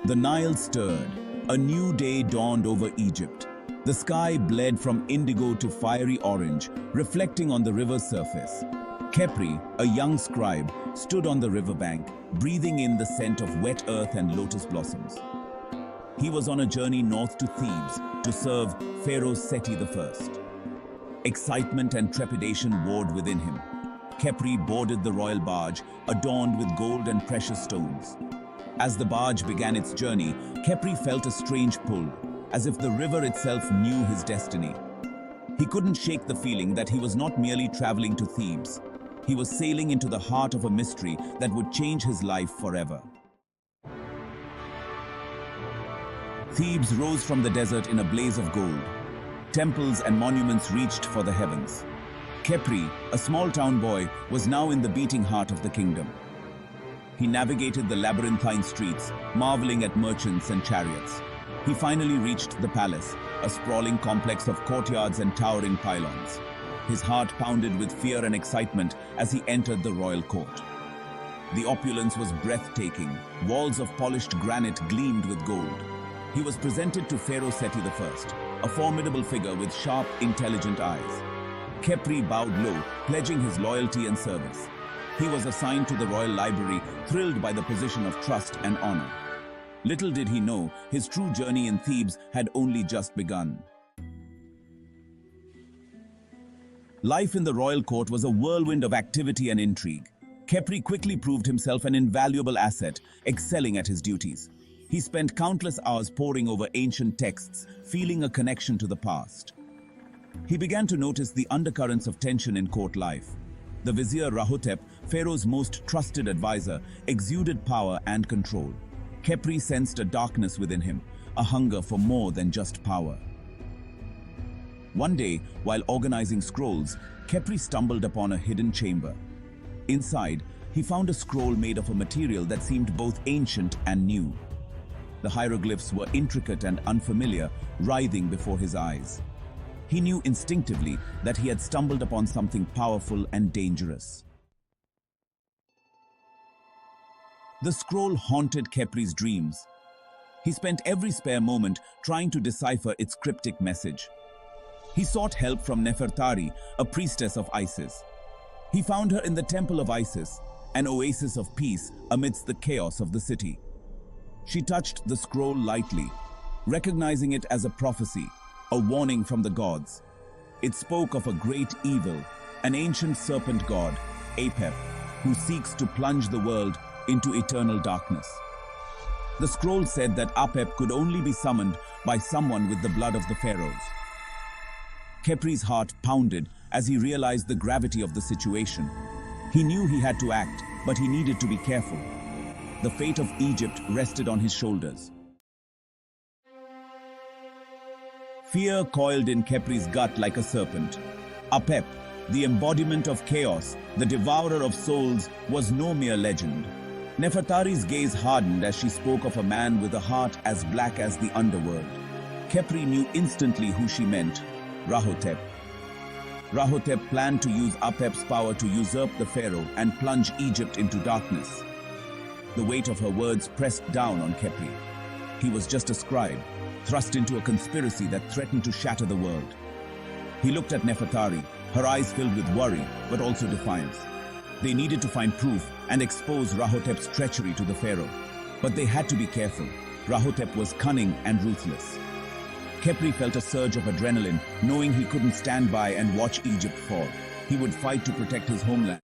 The Nile stirred. A new day dawned over Egypt. The sky bled from indigo to fiery orange, reflecting on the river's surface. Khepri, a young scribe, stood on the riverbank, breathing in the scent of wet earth and lotus blossoms. He was on a journey north to Thebes to serve Pharaoh Seti I. Excitement and trepidation warred within him. Khepri boarded the royal barge, adorned with gold and precious stones. As the barge began its journey, Khepri felt a strange pull, as if the river itself knew his destiny. He couldn't shake the feeling that he was not merely traveling to Thebes. He was sailing into the heart of a mystery that would change his life forever. Thebes rose from the desert in a blaze of gold. Temples and monuments reached for the heavens. Khepri, a small town boy, was now in the beating heart of the kingdom. He navigated the labyrinthine streets, marveling at merchants and chariots. He finally reached the palace, a sprawling complex of courtyards and towering pylons. His heart pounded with fear and excitement as he entered the royal court. The opulence was breathtaking. Walls of polished granite gleamed with gold. He was presented to Pharaoh Seti I, a formidable figure with sharp, intelligent eyes. Khepri bowed low, pledging his loyalty and service. He was assigned to the royal library, thrilled by the position of trust and honor. Little did he know, his true journey in Thebes had only just begun. Life in the royal court was a whirlwind of activity and intrigue. Khepri quickly proved himself an invaluable asset, excelling at his duties. He spent countless hours poring over ancient texts, feeling a connection to the past. He began to notice the undercurrents of tension in court life. The vizier Rahotep, Pharaoh's most trusted advisor, exuded power and control. Khepri sensed a darkness within him, a hunger for more than just power. One day, while organizing scrolls, Khepri stumbled upon a hidden chamber. Inside, he found a scroll made of a material that seemed both ancient and new. The hieroglyphs were intricate and unfamiliar, writhing before his eyes. He knew instinctively that he had stumbled upon something powerful and dangerous. The scroll haunted Khepri's dreams. He spent every spare moment trying to decipher its cryptic message. He sought help from Nefertari, a priestess of Isis. He found her in the temple of Isis, an oasis of peace amidst the chaos of the city. She touched the scroll lightly, recognizing it as a prophecy, a warning from the gods. It spoke of a great evil, an ancient serpent god, Apep, who seeks to plunge the world into eternal darkness. The scroll said that Apep could only be summoned by someone with the blood of the pharaohs. Khepri's heart pounded as he realized the gravity of the situation. He knew he had to act, but he needed to be careful. The fate of Egypt rested on his shoulders. Fear coiled in Khepri's gut like a serpent. Apep, the embodiment of chaos, the devourer of souls, was no mere legend. Nefertari's gaze hardened as she spoke of a man with a heart as black as the underworld. Khepri knew instantly who she meant: Rahotep. Rahotep planned to use Apep's power to usurp the pharaoh and plunge Egypt into darkness. The weight of her words pressed down on Khepri. He was just a scribe, thrust into a conspiracy that threatened to shatter the world. He looked at Nefertari, her eyes filled with worry, but also defiance. They needed to find proof and expose Rahotep's treachery to the pharaoh. But they had to be careful. Rahotep was cunning and ruthless. Khepri felt a surge of adrenaline, knowing he couldn't stand by and watch Egypt fall. He would fight to protect his homeland.